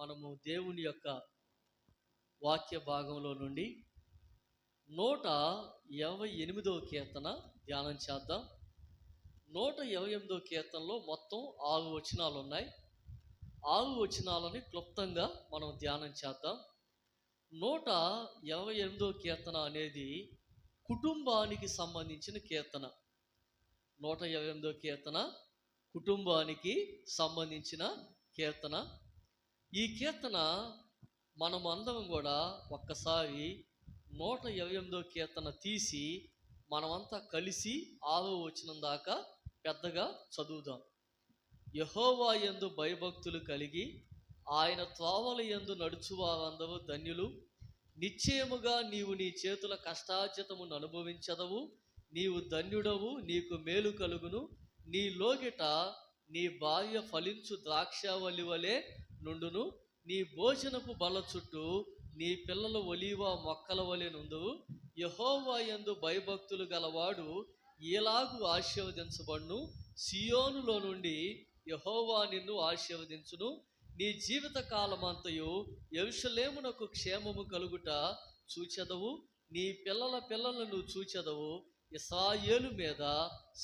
మనము దేవుని యొక్క వాక్య భాగంలో నుండి 128వ కీర్తన ధ్యానం చేద్దాం. 128వ కీర్తనలో మొత్తం 6 వచనాలు ఉన్నాయి. 6 వచనాలని క్లుప్తంగా మనం ధ్యానం చేద్దాం. 128వ కీర్తన అనేది కుటుంబానికి సంబంధించిన కీర్తన. 128వ కీర్తన కుటుంబానికి సంబంధించిన కీర్తన. ఈ కీర్తన మనం అందరం కూడా ఒక్కసారి 128వ కీర్తన తీసి మనమంతా కలిసి 6వ వచనం దాకా పెద్దగా చదువుదాం. యెహోవా యందు భయభక్తులు కలిగి ఆయన త్రోవల యందు నడుచువారందరూ ధన్యులు. నిశ్చయముగా నీవు నీ చేతుల కష్టార్జితమును అనుభవించదవు. నీవు ధన్యుడవు, నీకు మేలు కలుగును. నీ లోగిట నీ భార్య ఫలించు ద్రాక్షావల్లి వలె నుండును. నీ భోజనపు బల్ల చుట్టూ నీ పిల్లలు ఒలీవ మొక్కల వలె నుండును. యెహోవా యందు భయభక్తులు గలవాడు ఎలాగూ ఆశీర్వదించబడును. సియోనులో నుండి యెహోవా నిన్ను ఆశీర్వదించును. నీ జీవిత కాలమంతయు యెరూషలేమునకు క్షేమము కలుగుట చూచెదవు. నీ పిల్లల పిల్లలను చూచెదవు. ఇశ్రాయేలు మీద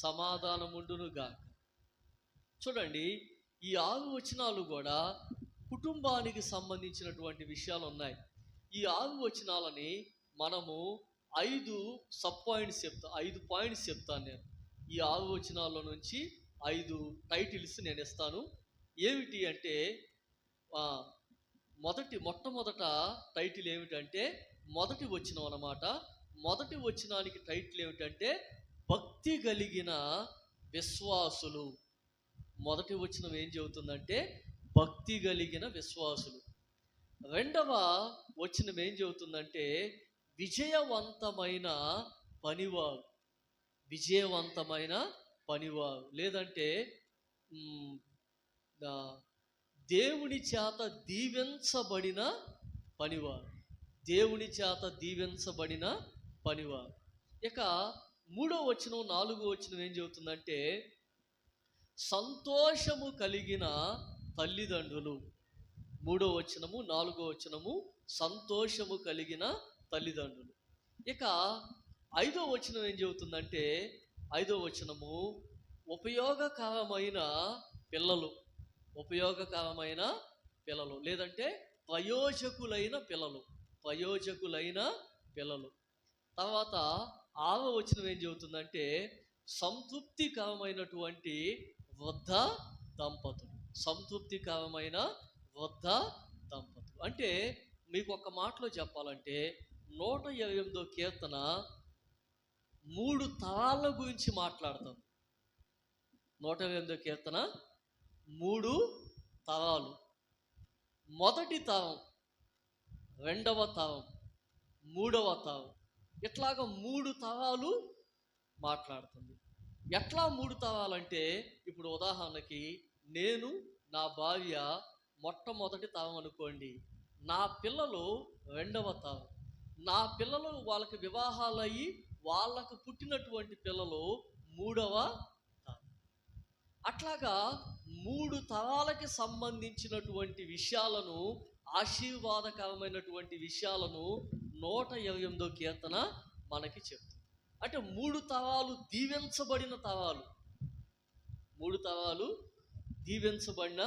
సమాధానముండునుగాక. చూడండి, ఈ 6 వచనాలు కూడా కుటుంబానికి సంబంధించినటువంటి విషయాలు ఉన్నాయి. ఈ 6 వచనాలని మనము 5 సబ్ పాయింట్స్ చెప్తాను. 5 పాయింట్స్ చెప్తాను నేను. ఈ 6 వచనాల్లో నుంచి 5 టైటిల్స్ నేను ఇస్తాను. ఏమిటి అంటే మొట్టమొదట టైటిల్ ఏమిటంటే మొదటి వచనం అన్నమాట. మొదటి వచనానికి టైటిల్ ఏమిటంటే భక్తి కలిగిన విశ్వాసులు. మొదటి వచనం ఏం చెబుతుందంటే భక్తి కలిగిన విశ్వాసులు. రెండవ వచనం ఏం చెబుతుందంటే విజయవంతమైన పనివారు. విజయవంతమైన పనివారు లేదంటే దేవుని చేత దీవించబడిన పనివారు. దేవుని చేత దీవించబడిన పనివారు. ఇక 3వ వచనం 4వ వచనం ఏం చెబుతుందంటే సంతోషము కలిగిన తల్లిదండ్రులు. 3వ వచనము 4వ వచనము సంతోషము కలిగిన తల్లిదండ్రులు. ఇక 5వ వచనం ఏం చెబుతుందంటే 5వ వచనము ఉపయోగకరమైన పిల్లలు. ఉపయోగకరమైన పిల్లలు లేదంటే ప్రయోజకులైన పిల్లలు. ప్రయోజకులైన పిల్లలు. తర్వాత 6వ వచనం ఏం చెబుతుందంటే సంతృప్తికరమైనటువంటి వృద్ధ దంపతులు. సంతృప్తికరమైన వృద్ధ దంపతులు అంటే మీకు ఒక మాటలో చెప్పాలంటే 128వ కీర్తన 3 తరాల గురించి మాట్లాడతాం. 128వ కీర్తన 3 తరాలు. మొదటి తరం, రెండవ తరం, 3వ తరం, ఇట్లాగా 3 తరాలు మాట్లాడుతుంది. ఎట్లా 3 తరాలంటే ఇప్పుడు ఉదాహరణకి నేను నా భార్య మొట్టమొదటి తరం అనుకోండి. నా పిల్లలు 2వ తరం. నా పిల్లలు వాళ్ళకి వివాహాలయ్యి వాళ్ళకు పుట్టినటువంటి పిల్లలు 3వ తరం. అట్లాగా 3 తరాలకి సంబంధించినటువంటి విషయాలను, ఆశీర్వాదకరమైనటువంటి విషయాలను 128వ కీర్తన మనకి చెప్తుంది. అంటే 3 తరాలు దీవించబడిన తరాలు. 3 తరాలు దీవించబడిన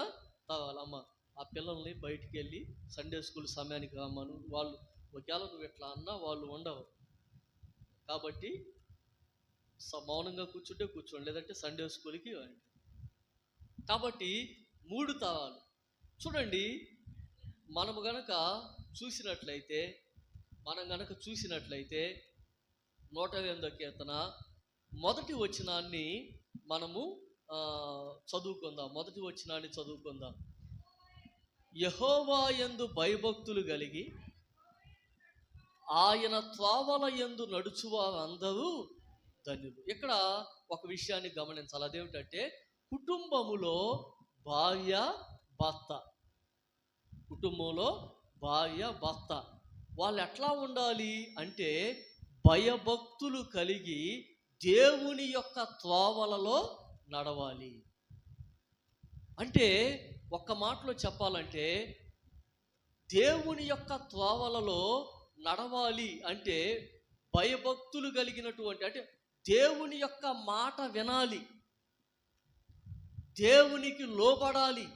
తరాలు. అమ్మ ఆ పిల్లల్ని బయటికి వెళ్ళి సండే స్కూల్ సమయానికి రమ్మను. వాళ్ళు ఒకవేళ నువ్వు ఎట్లా అన్నా వాళ్ళు ఉండవు. కాబట్టి మౌనంగా కూర్చుంటే కూర్చోండి, లేదంటే సండే స్కూల్కి రండి. కాబట్టి 3 తరాలు. చూడండి, మనం గనక చూసినట్లయితే 128వ కీర్తన మొదటి వచనాన్ని మనము చదువుకుందాం. మొదటి వచనాన్ని చదువుకుందాం. యెహోవా యందు భయభక్తులు కలిగి ఆయన త్రోవల యందు నడుచువారందరూ ధన్యులు. ఇక్కడ ఒక విషయాన్ని గమనించాలి. అదేమిటంటే కుటుంబములో భార్య భర్త. కుటుంబంలో భార్య భర్త వాళ్ళు ఎట్లా ఉండాలి అంటే భయభక్తులు కలిగి దేవుని యొక్క త్రోవలలో నడవాలి. అంటే ఒక్క మాటలో చెప్పాలంటే దేవుని యొక్క త్రోవలలో నడవాలి అంటే భయభక్తులు కలిగినటువంటి, అంటే దేవుని యొక్క మాట వినాలి, దేవునికి లోబడాలి,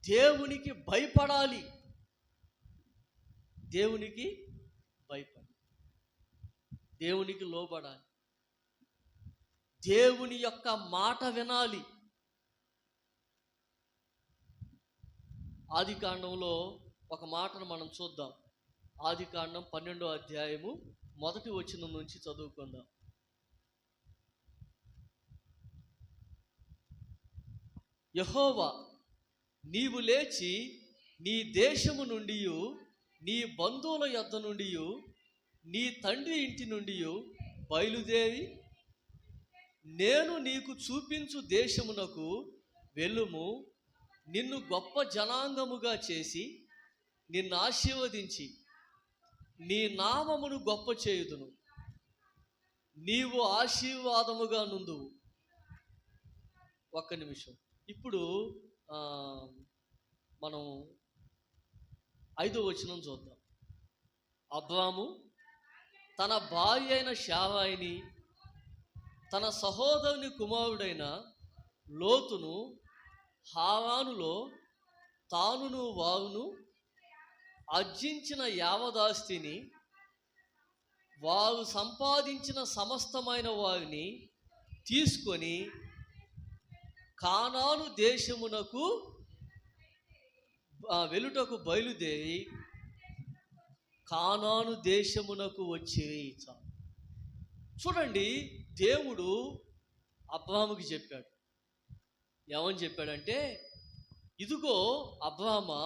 దేవునికి భయపడాలి. దేవునికి భయపడాలి, దేవునికి లోబడాలి, దేవుని యొక్క మాట వినాలి. ఆదికాండంలో ఒక మాటను మనం చూద్దాం. ఆదికాండం 12వ అధ్యాయము 1వ వచనం నుంచి చదువుకుందాం. యెహోవా, నీవు లేచి నీ దేశము నుండి, నీ బంధువుల యొద్ద నుండి, నీ తండ్రి ఇంటి నుండి బయలుదేరి నేను నీకు చూపించు దేశమునకు వెళ్ళుము. నిన్ను గొప్ప జనాంగముగా చేసి నిన్ను ఆశీర్వదించి నీ నామమును గొప్ప చేయుదును. నీవు ఆశీర్వాదముగా నుండువు. ఒక్క నిమిషం. ఇప్పుడు మనం 5వ వచనం చూద్దాం. అబ్రాము తన భార్య అయిన శారాయిని, తన సహోదరుని కుమారుడైన లోతును హారానులో తానును వారును అర్జించిన యావదాస్తిని, వారు సంపాదించిన సమస్తమైన వారిని తీసుకొని కానాను దేశమునకు వెలుటకు బయలుదేరి కానాను దేశమునకు వచ్చేవి. చూడండి, దేవుడు అబ్రాహాముకి చెప్పాడు. ఏమని చెప్పాడంటే, ఇదిగో అబ్రామా,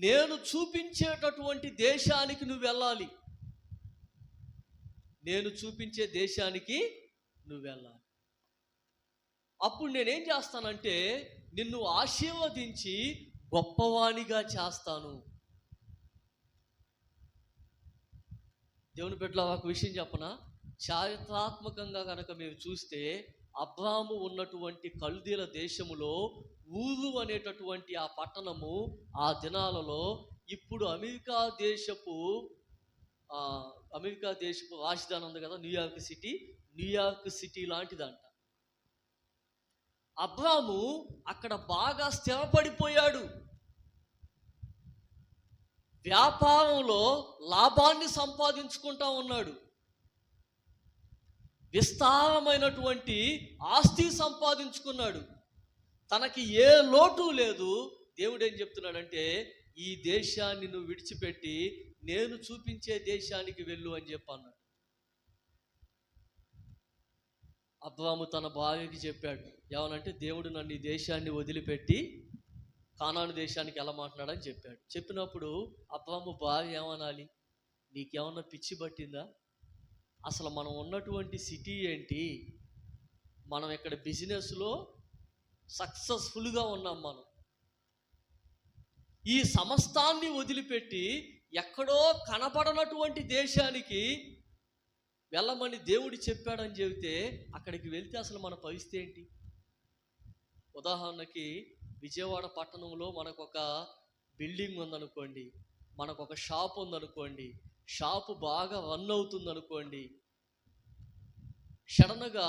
నేను చూపించేటటువంటి దేశానికి నువ్వు వెళ్ళాలి, నేను చూపించే దేశానికి నువ్వు వెళ్ళాలి. అప్పుడు నేనేం చేస్తానంటే నిన్ను ఆశీర్వదించి గొప్పవానిగా చేస్తాను. దేవుని బిడ్డల ఒక విషయం చెప్పనా, చారిత్రాత్మకంగా కనుక మేము చూస్తే అబ్రాము ఉన్నటువంటి కల్దీల దేశములో ఊరు అనేటటువంటి ఆ పట్టణము ఆ దినాలలో ఇప్పుడు అమెరికా దేశపు రాజధాని ఉంది కదా, న్యూయార్క్ సిటీ లాంటిదంట. అబ్రాము అక్కడ బాగా స్థిరపడిపోయాడు, వ్యాపారంలో లాభాన్ని సంపాదించుకుంటా ఉన్నాడు, విస్తారమైనటువంటి ఆస్తి సంపాదించుకున్నాడు, తనకి ఏ లోటు లేదు. దేవుడు ఏం చెప్తున్నాడంటే, ఈ దేశాన్ని నువ్వు విడిచిపెట్టి నేను చూపించే దేశానికి వెళ్ళు అని చెప్పన్నాడు. అబ్రాము తన భార్యకి చెప్పాడు, ఏమనంటే దేవుడు నన్ను ఈ దేశాన్ని వదిలిపెట్టి కానాను దేశానికి వెళ్ళమంటున్నాడని చెప్పాడు. చెప్పినప్పుడు అబ్రాము భార్య ఏమనాలి, నీకేమన్నా పిచ్చి పట్టిందా? అసలు మనం ఉన్నటువంటి సిటీ ఏంటి, మనం ఇక్కడ బిజినెస్లో సక్సెస్ఫుల్గా ఉన్నాం, మనం ఈ సమస్తాన్ని వదిలిపెట్టి ఎక్కడో కనపడనటువంటి దేశానికి వెళ్ళమని దేవుడు చెప్పాడని చెబితే అక్కడికి వెళ్తే అసలు మన పరిస్థితి ఏంటి? ఉదాహరణకి విజయవాడ పట్టణంలో మనకు ఒక బిల్డింగ్ ఉందనుకోండి, మనకు ఒక షాప్ ఉందనుకోండి, షాపు బాగా రన్ అవుతుంది అనుకోండి. సడన్గా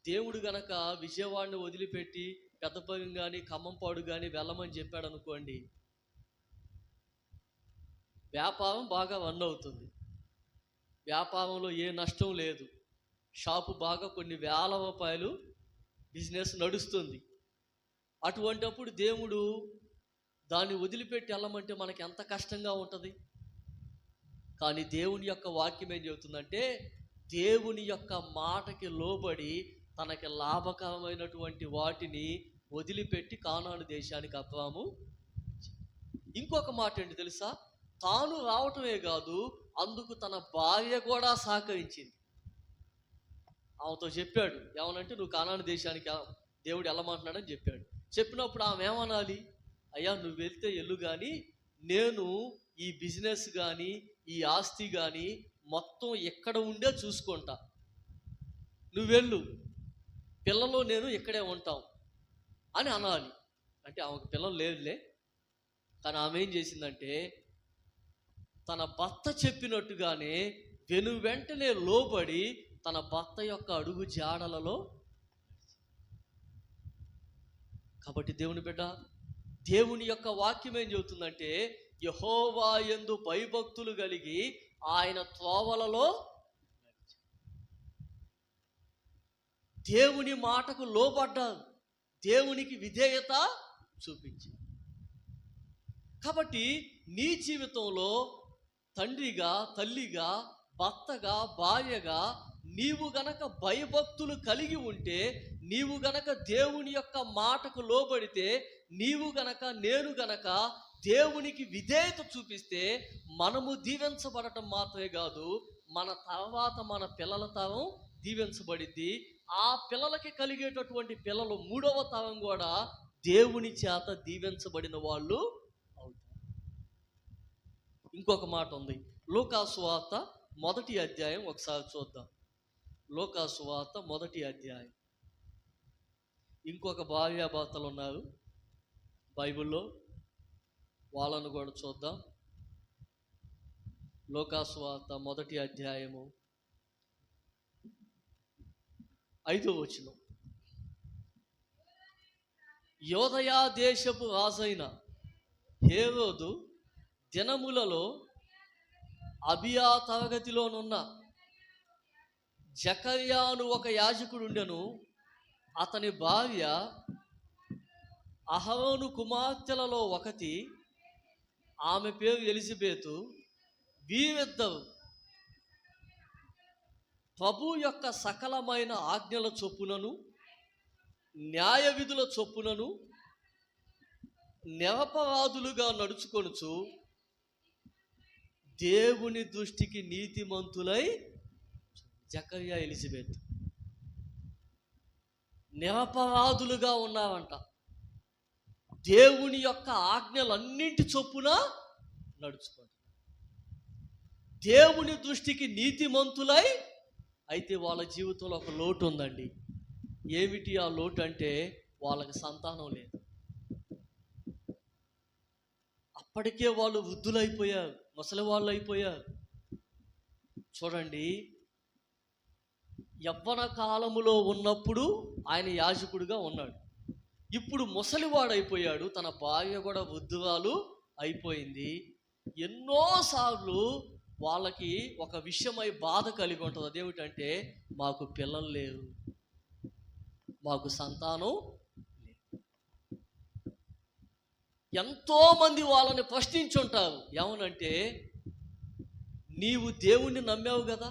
దేవుడు గనక విజయవాడని వదిలిపెట్టి పెద్దపల్లి కానీ ఖమ్మంపాడు కానీ వెళ్ళమని చెప్పాడు అనుకోండి, వ్యాపారం బాగా రన్ అవుతుంది, వ్యాపారంలో ఏ నష్టం లేదు, షాపు బాగా కొన్ని వేల రూపాయలు బిజినెస్ నడుస్తుంది. అటువంటప్పుడు దేవుడు దాన్ని వదిలిపెట్టి వెళ్ళమంటే మనకి ఎంత కష్టంగా ఉంటుంది. కానీ దేవుని యొక్క వాక్యం ఏం చెబుతుందంటే, దేవుని యొక్క మాటకి లోబడి తనకి లాభకరమైనటువంటి వాటిని వదిలిపెట్టి కానాను దేశానికి అబ్రాము. ఇంకొక మాట ఏంటి తెలుసా, తాను రావటమే కాదు, అందుకు తన భార్య కూడా సహకరించింది. ఆమెతో చెప్పాడు, ఏమనంటే నువ్వు కానాను దేశానికి దేవుడు వెళ్ళమంటున్నాడని చెప్పాడు. చెప్పినప్పుడు ఆమె ఏమనాలి, అయ్యా నువ్వు వెళ్తే వెళ్ళు, కానీ నేను ఈ బిజినెస్ కానీ ఈ ఆస్తి కానీ మొత్తం ఎక్కడ ఉండే చూసుకుంటా, నువ్వు వెళ్ళు, పిల్లలు నేను ఇక్కడే ఉంటాం అని అనాలి. అంటే ఆమెకు పిల్లలు లేదులే, కానీ ఆమె ఏం చేసిందంటే తన భర్త చెప్పినట్టుగానే వెంటనే లోబడి తన భర్త యొక్క అడుగు జాడలలో. కాబట్టి దేవుని బిడ్డ, దేవుని యొక్క వాక్యం ఏం చెబుతుందంటే యెహోవా యందు భయభక్తులు కలిగి ఆయన త్రోవలలో దేవుని మాటకు లోబడ్డారు, దేవునికి విధేయత చూపించారు. కాబట్టి నీ జీవితంలో తండ్రిగా, తల్లిగా, భర్తగా, భార్యగా నీవు గనక భయభక్తులు కలిగి ఉంటే, నీవు గనక దేవుని యొక్క మాటకు లోబడితే, నీవు గనక నేను గనక దేవునికి విధేయత చూపిస్తే మనము దీవెంచబడటం మాత్రమే కాదు, మన తర్వాత మన పిల్లల తరం దీవెంచబడిద్ది. ఆ పిల్లలకి కలిగేటటువంటి పిల్లలు మూడవ తరం కూడా దేవుని చేత దీవెంచబడిన వాళ్ళు అవుతారు. ఇంకొక మాట ఉంది, లూకా సువార్త 1వ అధ్యాయం ఒకసారి చూద్దాం. లూకా సువార్త 1వ అధ్యాయం. ఇంకొక భార్యాభర్తలు ఉన్నారు బైబిల్లో, వాళ్ళను కూడా చూద్దాం. లూకా సువార్త 1వ అధ్యాయము 5వ వచనం. యోదయా దేశపు రాజైన హేరోదు దినములలో అబియా తరగతిలోనున్న జకర్యాను ఒక యాజకుడుండెను. అతని భార్య అహరోను కుమార్తెలలో ఒకటి, ఆమె పేరు ఎలిజబెతు. వీరిద్దరు ప్రభు యొక్క సకలమైన ఆజ్ఞల చొప్పునను న్యాయ విధుల చొప్పునను నిరపరాధులుగా నడుచుకొనుచు దేవుని దృష్టికి నీతిమంతులై. జకర్యా, ఎలిజబెత్ నిరపరాధులుగా ఉన్నారంట. దేవుని యొక్క ఆజ్ఞలన్నింటి చొప్పున నడుచుకోండి, దేవుని దృష్టికి నీతిమంతులై. అయితే వాళ్ళ జీవితంలో ఒక లోటు ఉందండి. ఏమిటి ఆ లోటు అంటే వాళ్ళకి సంతానం లేదు. అప్పటికే వాళ్ళు వృద్ధులైపోయారు, ముసలి వాళ్ళు అయిపోయారు. చూడండి, యవ్వన కాలములో ఉన్నప్పుడు ఆయన యాజకుడిగా ఉన్నాడు. ఇప్పుడు ముసలివాడైపోయాడు, తన భార్య కూడా వృద్ధురాలు అయిపోయింది. ఎన్నోసార్లు వాళ్ళకి ఒక విషయమై బాధ కలిగి ఉంటుంది. అదేమిటంటే మాకు పిల్లలు లేరు, మాకు సంతానం లేదు. ఎంతోమంది వాళ్ళని ప్రశ్నించుంటారు. ఏమనంటే, నీవు దేవుణ్ణి నమ్మావు కదా,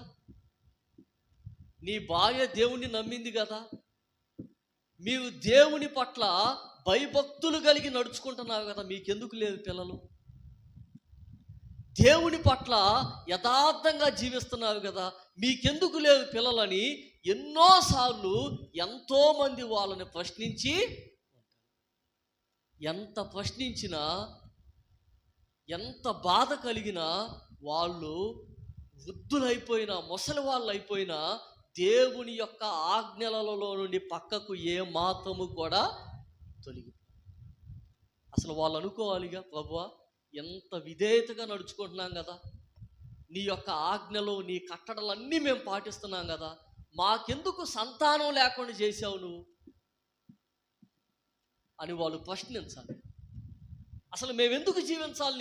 నీ భార్య దేవుణ్ణి నమ్మింది కదా, మీరు దేవుని పట్ల భయభక్తులు కలిగి నడుచుకుంటున్నారు కదా, మీకెందుకు లేదు పిల్లలు? దేవుని పట్ల యథార్థంగా జీవిస్తున్నారు కదా, మీకెందుకు లేదు పిల్లలని ఎన్నోసార్లు ఎంతోమంది వాళ్ళని ప్రశ్నించి, ఎంత ప్రశ్నించినా, ఎంత బాధ కలిగినా, వాళ్ళు వృద్ధులైపోయినా, ముసలి వాళ్ళు అయిపోయినా దేవుని యొక్క ఆజ్ఞలలో నుండి పక్కకు ఏ మాత్రము కూడా తొలగి. అసలు వాళ్ళు అనుకోవాలిగా, ప్రభువా ఎంత విధేయతగా నడుచుకుంటున్నాం కదా, నీ యొక్క ఆజ్ఞలు, నీ కట్టడలన్నీ మేము పాటిస్తున్నాం కదా, మాకెందుకు సంతానం లేకుండా చేసావు నువ్వు అని వాళ్ళు ప్రశ్నించాలి. అసలు మేమెందుకు జీవించాలి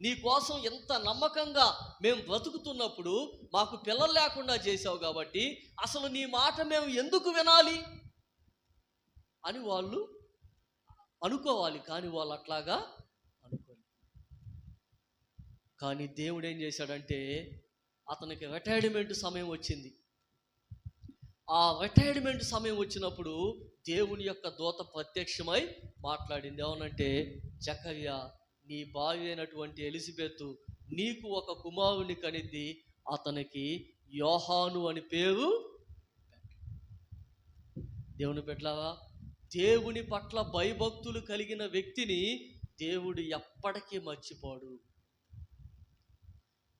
నీ కోసం ఎంత నమ్మకంగా మేము బ్రతుకుతున్నప్పుడు మాకు పిల్లలు లేకుండా చేసావు కాబట్టి అసలు నీ మాట మేము ఎందుకు వినాలి అని వాళ్ళు అనుకోవాలి. కానీ వాళ్ళు అట్లాగా అనుకోవాలి. కానీ దేవుడు ఏం చేశాడంటే, అతనికి రిటైర్మెంట్ సమయం వచ్చింది. ఆ రిటైర్మెంట్ సమయం వచ్చినప్పుడు దేవుని యొక్క దూత ప్రత్యక్షమై మాట్లాడింది. ఏమనంటే, జకర్యా, నీ భార్య అయినటువంటి ఎలిజబెతు నీకు ఒక కుమారుని కనిద్ది, అతనికి యోహాను అని పేరు. దేవుని బిడ్డలారా, దేవుని పట్ల భయభక్తులు కలిగిన వ్యక్తిని దేవుడు ఎప్పటికీ మర్చిపోడు.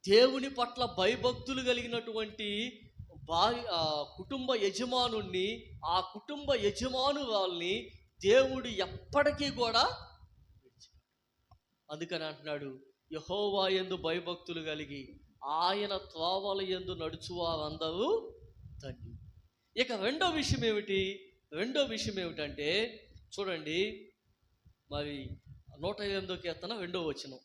దేవుని పట్ల భయభక్తులు కలిగినటువంటి కుటుంబ యజమానుణ్ణి, ఆ కుటుంబ యజమాను వాళ్ళని దేవుడు ఎప్పటికీ కూడా అందుకని అంటున్నాడు, యెహోవా యందు భయభక్తులు కలిగి ఆయన త్రోవల యందు నడుచువారందరూ ధన్యులు. ఇక రెండో విషయం ఏమిటంటే చూడండి, మరి 108వ కీర్తన 2వ వచనం.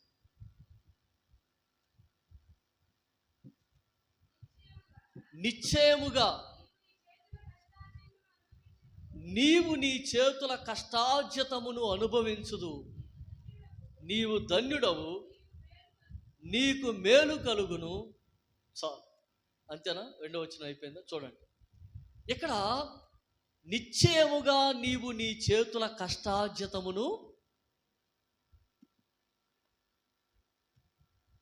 నిశ్చయముగా నీవు నీ చేతుల కష్టార్జితమును అనుభవించుదు, నీవు ధన్యుడవు, నీకు మేలు కలుగును. అంతేనా? 2వ వచనం అయిపోయిందా? చూడండి, ఇక్కడ నిశ్చయముగా నీవు నీ చేతుల కష్టార్జితమును.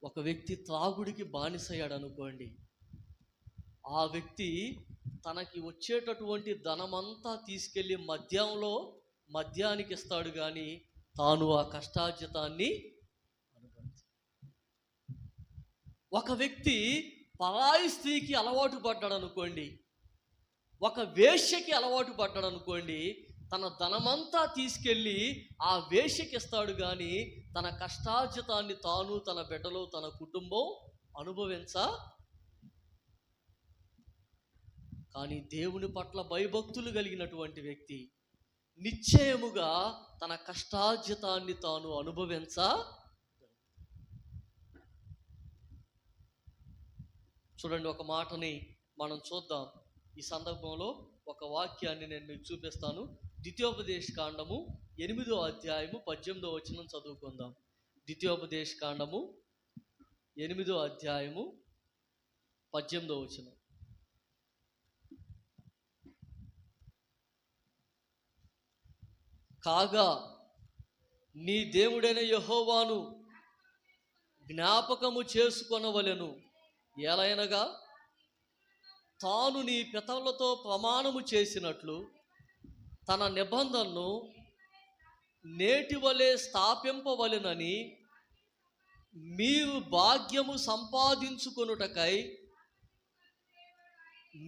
ఒక వ్యక్తి త్రాగుడికి బానిసయ్యాడు అనుకోండి, ఆ వ్యక్తి తనకి వచ్చేటటువంటి ధనమంతా తీసుకెళ్ళి మద్యానికి ఇస్తాడు, కానీ తాను ఆ కష్టార్జితాన్ని అనుభవించాడు. ఒక వ్యక్తి పరాయి స్త్రీకి అలవాటు పడ్డాడు అనుకోండి, ఒక వేశ్యకి అలవాటు పడ్డాడు అనుకోండి, తన ధనమంతా తీసుకెళ్ళి ఆ వేశ్యకి ఇస్తాడు, కానీ తన కష్టార్జితాన్ని తాను, తన బిడ్డలు, తన కుటుంబం కానీ దేవుని పట్ల భయభక్తులు కలిగినటువంటి వ్యక్తి నిశ్చయముగా తన కష్టార్జితాన్ని తాను చూడండి, ఒక మాటని మనం చూద్దాం. ఈ సందర్భంలో ఒక వాక్యాన్ని నేను మీకు చూపిస్తాను. ద్వితీయోపదేశ కాండము 8వ అధ్యాయము 18వ వచనం చదువుకుందాం. ద్వితీయోపదేశ కాండము 8వ అధ్యాయము 18వ వచనం. కాగా నీ దేవుడైన యెహోవాను జ్ఞాపకము చేసుకొనవలెను, ఎలయనగా తాను నీ పితరులతో ప్రమాణము చేసినట్లు తన నిబంధనను నేటివలే స్థాపింపవలెనని మీరు భాగ్యము సంపాదించుకొనుటకై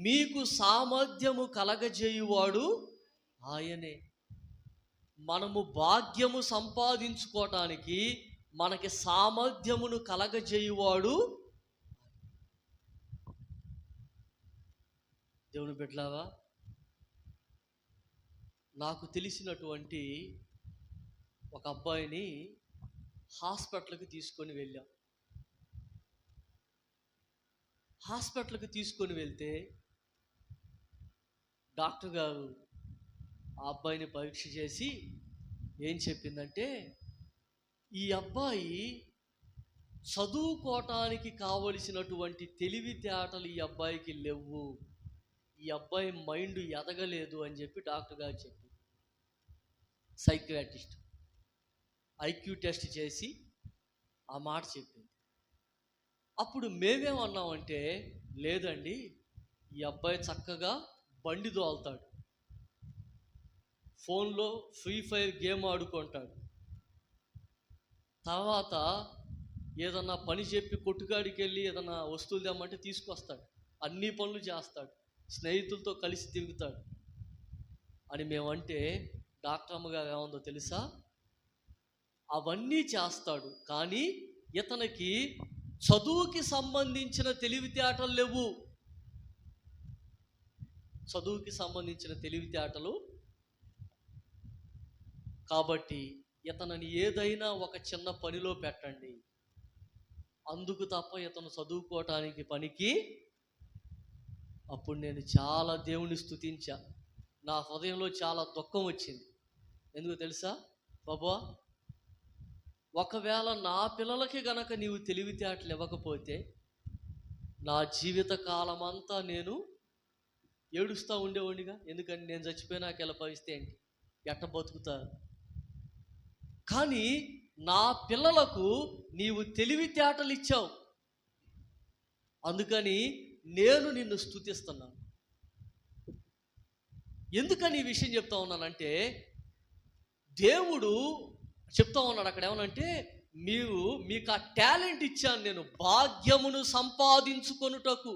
మీకు సామర్థ్యము కలగజేయువాడు ఆయనే. మనము భాగ్యము సంపాదించుకోవటానికి మనకి సామర్థ్యమును కలగజేయువాడు దేవుని బిడ్డలారా. నాకు తెలిసినటువంటి ఒక అబ్బాయిని హాస్పిటల్కి తీసుకొని వెళ్ళాం. హాస్పిటల్కి తీసుకొని వెళ్తే డాక్టర్ గారు ఆ అబ్బాయిని పరీక్ష చేసి ఏం చెప్పిందంటే, ఈ అబ్బాయి చదువుకోవటానికి కావలసినటువంటి తెలివితేటలు ఈ అబ్బాయికి లేవు, ఈ అబ్బాయి మైండ్ ఎదగలేదు అని చెప్పి డాక్టర్ గారు చెప్పి, సైకియాట్రిస్ట్ ఐక్యూ టెస్ట్ చేసి ఆ మాట చెప్పింది. అప్పుడు మేమేమన్నామంటే, లేదండి, ఈ అబ్బాయి చక్కగా బండి దోలుతాడు, ఫోన్లో ఫ్రీ ఫైర్ గేమ్ ఆడుకుంటాడు, తర్వాత ఏదన్నా పని చెప్పి కొట్టుకాడికి వెళ్ళి ఏదన్నా వస్తువులు తెమ్మంటే తీసుకొస్తాడు, అన్ని పనులు చేస్తాడు, స్నేహితులతో కలిసి తిరుగుతాడు అని మేమంటే డాక్టర్ అమ్మగారు ఏముందో తెలుసా, అవన్నీ చేస్తాడు, కానీ ఇతనికి చదువుకి సంబంధించిన తెలివితేటలు లేవు. చదువుకి సంబంధించిన తెలివితేటలు కాబట్టి ఇతనిని ఏదైనా ఒక చిన్న పనిలో పెట్టండి, అందుకు తప్ప ఇతను చదువుకోవటానికి పనికి. అప్పుడు నేను చాలా దేవుని స్తుతించా, నా హృదయంలో చాలా దుఃఖం వచ్చింది. ఎందుకు తెలుసా, బాబా, ఒకవేళ నా పిల్లలకి గనక నీవు తెలివితేటలు ఇవ్వకపోతే నా జీవిత కాలం అంతా నేను ఏడుస్తూ ఉండేవాడిగా. ఎందుకని నేను చచ్చిపోయినాక ఎలా పరిస్థితి ఏంటి, ఎట్ట బతుకుతా. కానీ నా పిల్లలకు నీవు తెలివితేటలు ఇచ్చావు, అందుకని నేను నిన్ను స్తుతిస్తున్నాను. ఎందుకని ఈ విషయం చెప్తా ఉన్నానంటే, దేవుడు చెప్తా ఉన్నాడు అక్కడ ఏమనంటే, మీకు ఆ టాలెంట్ ఇచ్చాను నేను, భాగ్యమును సంపాదించుకొనుటకు.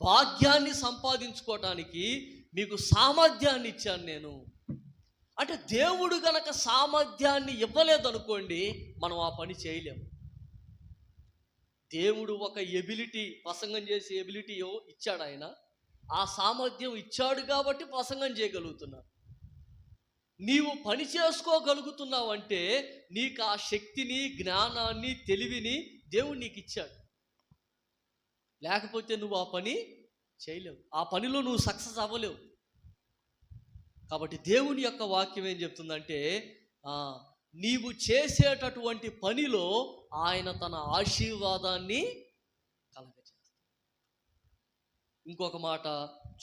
భాగ్యాన్ని సంపాదించుకోవటానికి మీకు సామర్థ్యాన్ని ఇచ్చాను నేను. అంటే దేవుడు గనక సామర్థ్యాన్ని ఇవ్వలేదనుకోండి, మనం ఆ పని చేయలేము. దేవుడు ఒక ఎబిలిటీ, ప్రసంగం చేసే ఎబిలిటీ ఇచ్చాడు. ఆయన ఆ సామర్థ్యం ఇచ్చాడు కాబట్టి ప్రసంగం చేయగలుగుతున్నావు. నీవు పని చేసుకోగలుగుతున్నావంటే నీకు ఆ శక్తిని, జ్ఞానాన్ని, తెలివిని దేవుడు నీకు ఇచ్చాడు. లేకపోతే నువ్వు ఆ పని చేయలేవు, ఆ పనిలో నువ్వు సక్సెస్ అవ్వలేవు. కాబట్టి దేవుని యొక్క వాక్యం ఏం చెప్తుందంటే, నీవు చేసేటటువంటి పనిలో ఆయన తన ఆశీర్వాదాన్ని కలగజేస్తాడు. ఇంకొక మాట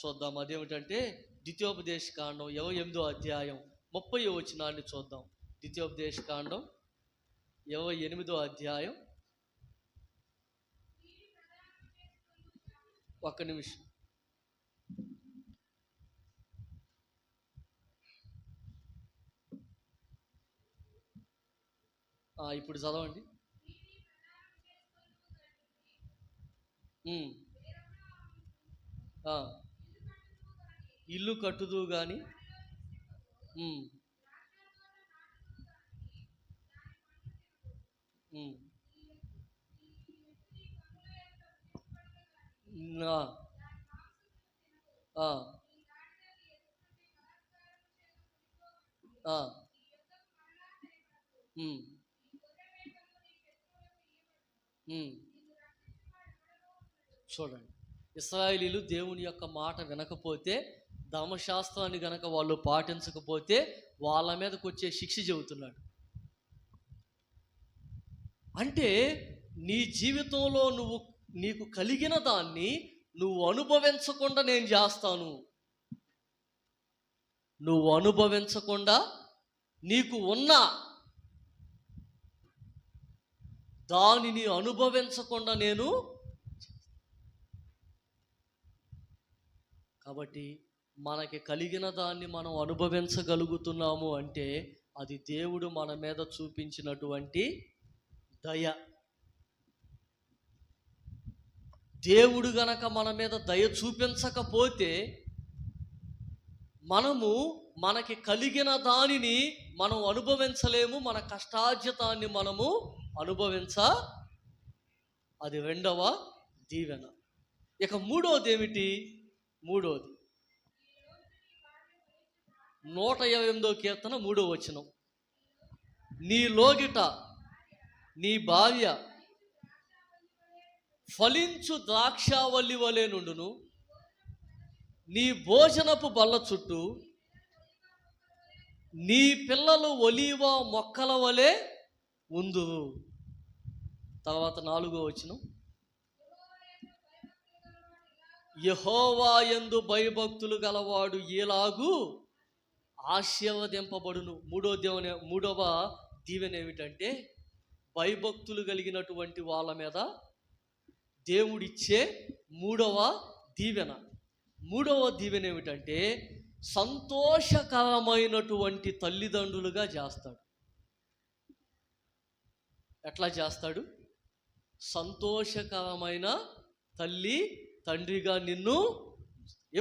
చూద్దాం, అదేమిటంటే ద్వితీయోపదేశకాండం 28వ అధ్యాయం 30వ వచనాన్ని చూద్దాం. ద్వితీయోపదేశకాండం 28వ అధ్యాయం, ఒక్క నిమిషం. ఇప్పుడు చదవండి. ఇల్లు కట్టుదు గాని చూడండి, ఇశ్రాయేలీయులు దేవుని యొక్క మాట వినకపోతే, ధర్మశాస్త్రాన్ని గనక వాళ్ళు పాటించకపోతే వాళ్ళ మీదకి వచ్చే శిక్ష చెబుతున్నాడు. అంటే నీ జీవితంలో నీకు కలిగిన దాన్ని నువ్వు అనుభవించకుండా నేను చేస్తాను. నువ్వు అనుభవించకుండా నీకు ఉన్న దానిని అనుభవించకుండా నేను. కాబట్టి మనకి కలిగిన దాన్ని మనం అనుభవించగలుగుతున్నాము అంటే అది దేవుడు మన మీద చూపించినటువంటి దయ. దేవుడు గనక మన మీద దయ చూపించకపోతే మనకి కలిగిన దానిని మనం అనుభవించలేము, మన కష్టార్జితాన్ని మనము అది రెండవ దీవెన. ఇక మూడోది ఏమిటి? మూడోది 128వ కీర్తన 3వ వచనం. నీ లోగిట నీ భార్య ఫలించు ద్రాక్షావల్లి వలె నుండును, నీ భోజనపు బల్ల చుట్టూ నీ పిల్లలు ఒలీవ మొక్కల వలె ఉందురు. తర్వాత 4వ వచనం, యెహోవా యందు భయభక్తులు గలవాడు ఎలాగూ ఆశీర్వదింపబడును. మూడవ దీవెన ఏమిటంటే, భయభక్తులు కలిగినటువంటి వాళ్ళ మీద దేవుడిచ్చే మూడవ దీవెన ఏమిటంటే, సంతోషకరమైనటువంటి తల్లిదండ్రులుగా చేస్తాడు. ఎట్లా చేస్తాడు? సంతోషకరమైన తల్లి తండ్రిగా నిన్ను.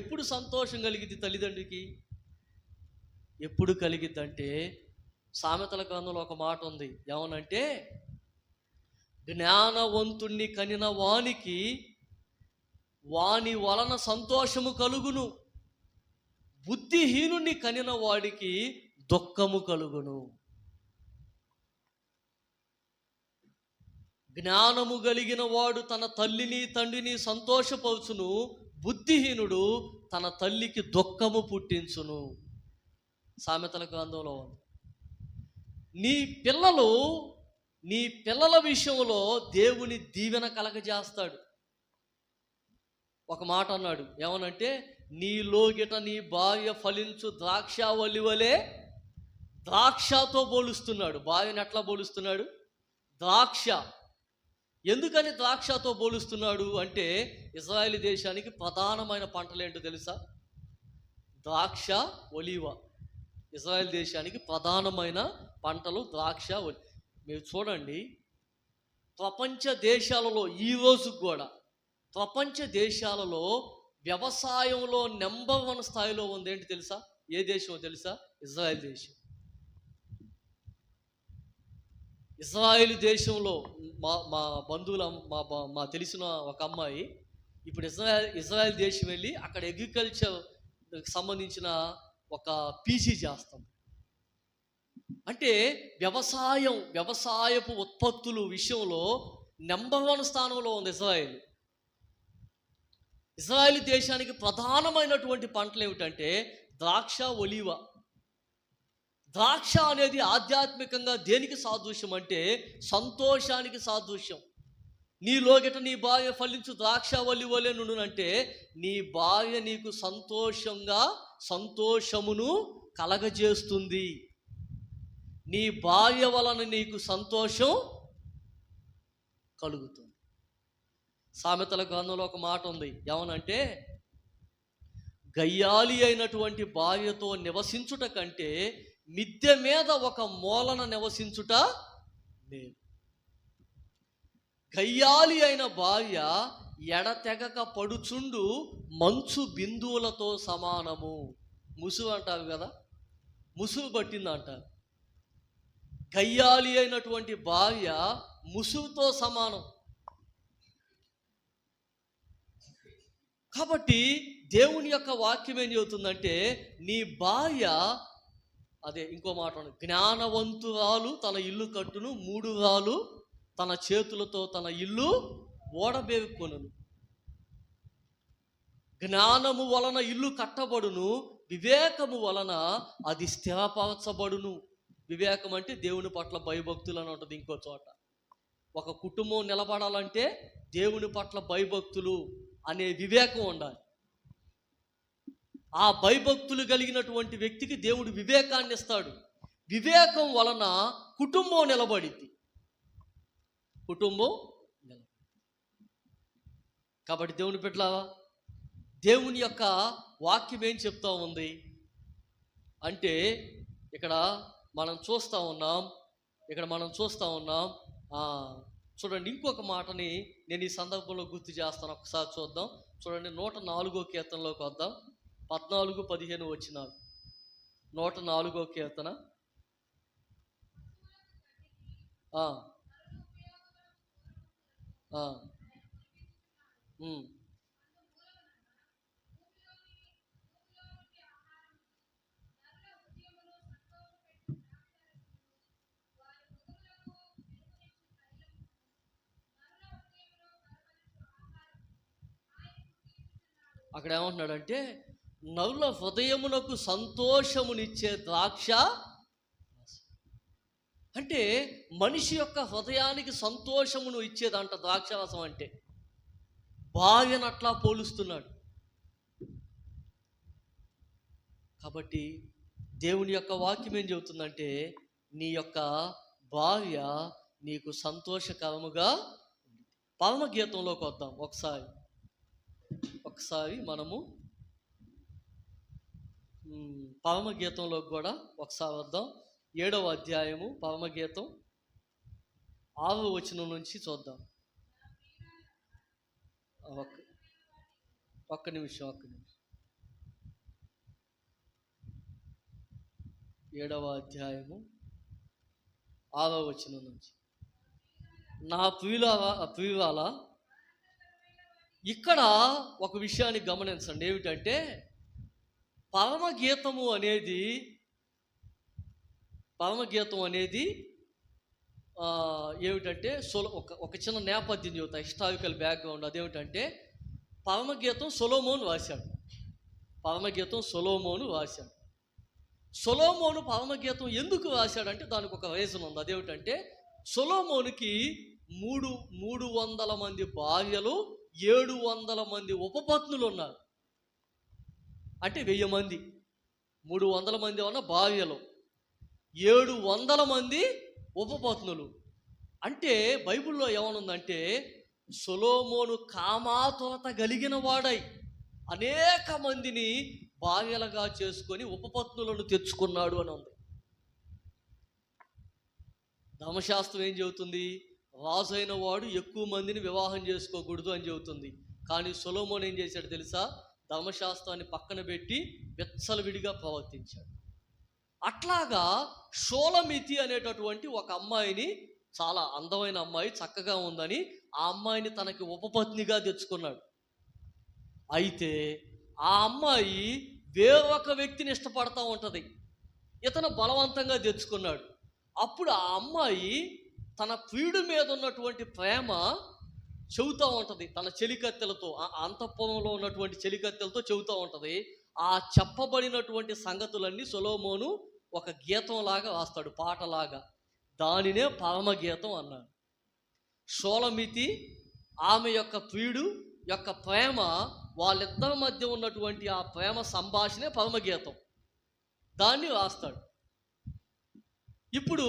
ఎప్పుడు సంతోషం కలిగిద్ది తల్లిదండ్రికి? ఎప్పుడు కలిగిద్దంటే, సామెతల గ్రంథంలో ఒక మాట ఉంది, ఏమనంటే, జ్ఞానవంతుణ్ణి కనిన వానికి వాని వలన సంతోషము కలుగును, బుద్ధిహీనుణ్ణి కనిన వాడికి దుఃఖము కలుగును. జ్ఞానము కలిగిన వాడు తన తల్లిని తండ్రిని సంతోషపరుచును, బుద్ధిహీనుడు తన తల్లికి దుఃఖము పుట్టించును. సామెతల గ్రంథంలో నీ పిల్లల విషయంలో దేవుని దీవెన కలగజేస్తాడు. ఒక మాట అన్నాడు, ఏమనంటే, నీలోగిట నీ భార్య ఫలించు ద్రాక్షావల్లి వలె. ద్రాక్షతో పోలుస్తున్నాడు. భార్యను ఎట్లా పోలుస్తున్నాడు? ద్రాక్ష. ఎందుకని ద్రాక్షతో పోలుస్తున్నాడు అంటే, ఇశ్రాయేలు దేశానికి ప్రధానమైన పంటలు ఏంటో తెలుసా? ద్రాక్ష, ఒలీవ. ఇశ్రాయేల్ దేశానికి ప్రధానమైన పంటలు ద్రాక్ష, ఒలీవ. మీరు చూడండి, ప్రపంచ దేశాలలో ఈ రోజు కూడా ప్రపంచ దేశాలలో వ్యవసాయంలో నెంబర్ 1 స్థాయిలో ఉంది ఏంటి తెలుసా? ఏ దేశమో తెలుసా? ఇజ్రాయెల్ దేశం. ఇజ్రాయెల్ దేశంలో మా మా బంధువుల మా తెలిసిన ఒక అమ్మాయి ఇప్పుడు ఇజ్రాయెల్ దేశం వెళ్ళి అక్కడ అగ్రికల్చర్ సంబంధించిన ఒక పీజీ చేస్తాం. అంటే వ్యవసాయపు ఉత్పత్తులు విషయంలో నెంబర్ 1 స్థానంలో ఉంది ఇజ్రాయెల్. ఇజ్రాయెల్ దేశానికి ప్రధానమైనటువంటి పంటలు ఏమిటంటే ద్రాక్ష, ఒలీవ. ద్రాక్ష అనేది ఆధ్యాత్మికంగా దేనికి సాదృశ్యం అంటే సంతోషానికి సాదృశ్యం. నీలోగిట నీ భార్య ఫలించు ద్రాక్ష ఒలివలే నుండునంటే నీ భార్య నీకు సంతోషమును కలగజేస్తుంది. నీ భార్య వలన నీకు సంతోషం కలుగుతుంది. సామెతల గ్రంథంలో ఒక మాట ఉంది, ఏమనంటే గయ్యాలి అయినటువంటి భార్యతో నివసించుట కంటే మిద్దె మీద ఒక మూలన నివసించుట మేలు. గయ్యాలి అయిన భార్య ఎడతెగక పడుచుండు మంచు బిందువులతో సమానము. ముసుగు అంటారు కదా, ముసుగు పట్టిందంటారు. గయ్యాలి అయినటువంటి భార్య ముసుగుతో సమానం. కాబట్టి దేవుని యొక్క వాక్యం ఏం చెబుతుందంటే నీ భార్య, అదే ఇంకో మాట, జ్ఞానవంతురాలు తన ఇల్లు కట్టును, 3 రాలు తన చేతులతో తన ఇల్లు ఓడబేరుకొనును. జ్ఞానము వలన ఇల్లు కట్టబడును, వివేకము వలన అది స్థిరపరచబడును. వివేకం అంటే దేవుని పట్ల భయభక్తులు అని ఉంటుంది. ఇంకో చోట ఒక కుటుంబం నిలబడాలంటే దేవుని పట్ల భయభక్తులు అనే వివేకం ఉండాలి. ఆ భయభక్తులు కలిగినటువంటి వ్యక్తికి దేవుడు వివేకాన్ని ఇస్తాడు. వివేకం వలన కుటుంబం నిలబడిద్ది. కాబట్టి దేవుని బిడ్డలారా, దేవుని యొక్క వాక్యం ఏం చెప్తా ఉంది అంటే ఇక్కడ మనం చూస్తూ ఉన్నాం. చూడండి, ఇంకొక మాటని నేను ఈ సందర్భంలో గుర్తు చేస్తాను. ఒకసారి చూద్దాం. చూడండి, 104వ కీర్తనలోకి వద్దాం. 14-15 వచనాలు. 104వ కీర్తన. అక్కడ ఏమంటున్నాడంటే నరుల హృదయమునకు సంతోషమునిచ్చే ద్రాక్ష. అంటే మనిషి యొక్క హృదయానికి సంతోషమును ఇచ్చేదంట ద్రాక్షారసం అంటే. భార్యను అట్లా పోలుస్తున్నాడు. కాబట్టి దేవుని యొక్క వాక్యం ఏం చెబుతుందంటే నీ యొక్క భార్య నీకు సంతోషకరముగా. పరమగీతంలోకి వద్దాం ఒకసారి మనము పరమగీతంలోకి కూడా ఒకసారి వద్దాం. 7వ అధ్యాయము పరమగీతం 6వ వచనం నుంచి చూద్దాం. ఒక్క నిమిషం. 7వ అధ్యాయము 6వ వచనం నుంచి. నా ప్రియులారా, ఇక్కడ ఒక విషయాన్ని గమనించండి. ఏమిటంటే పరమగీతం అనేది ఏమిటంటే ఒక చిన్న నేపథ్యం చెబుతా, హిస్టారికల్ బ్యాక్గ్రౌండ్. అదేమిటంటే పరమగీతం సొలొమోను రాశాడు. సొలొమోను పరమగీతం ఎందుకు రాశాడంటే దానికి ఒక రీజన్ ఉంది. అదేమిటంటే సొలొమోనుకి 300 మంది భార్యలు, 700 మంది ఉపపత్నులు ఉన్నారు. అంటే 1000 మంది. 300 మంది ఉన్న భార్యలు, 700 మంది ఉపపత్నులు. అంటే బైబిల్లో ఏమనుందంటే సొలొమోను కామాతోత కలిగిన వాడై అనేక మందిని భార్యలుగా చేసుకొని ఉపపత్నులను తెచ్చుకున్నాడు అని ఉంది. ధర్మశాస్త్రం ఏం చెబుతుంది? రాజు అయిన వాడు ఎక్కువ మందిని వివాహం చేసుకోకూడదు అని చెబుతుంది. కానీ సొలొమోను ఏం చేశాడు తెలుసా? ధర్మశాస్త్రాన్ని పక్కన పెట్టి విచ్చలవిడిగా ప్రవర్తించాడు. అట్లాగా షోలమితి అనేటటువంటి ఒక అమ్మాయిని, చాలా అందమైన అమ్మాయి, చక్కగా ఉందని ఆ అమ్మాయిని తనకి ఉపపత్నిగా తెచ్చుకున్నాడు. అయితే ఆ అమ్మాయి వేరొక వ్యక్తిని ఇష్టపడతా ఉంటుంది. ఇతను బలవంతంగా తెచ్చుకున్నాడు. అప్పుడు ఆ అమ్మాయి తన ప్రియుడి మీద ఉన్నటువంటి ప్రేమ చెబుతూ ఉంటుంది. తన చెలికత్తెలతో, అంతఃపురంలో ఉన్నటువంటి చెలికత్తెలతో చెబుతూ ఉంటుంది. ఆ చెప్పబడినటువంటి సంగతులన్నీ సొలొమోను ఒక గీతంలాగా రాస్తాడు, పాటలాగా. దానినే పరమగీతం అన్నాడు. షోలమితి ఆమె యొక్క ప్రియుడు యొక్క ప్రేమ, వాళ్ళిద్దరి మధ్య ఉన్నటువంటి ఆ ప్రేమ సంభాషణే పరమగీతం. దాన్ని రాస్తాడు. ఇప్పుడు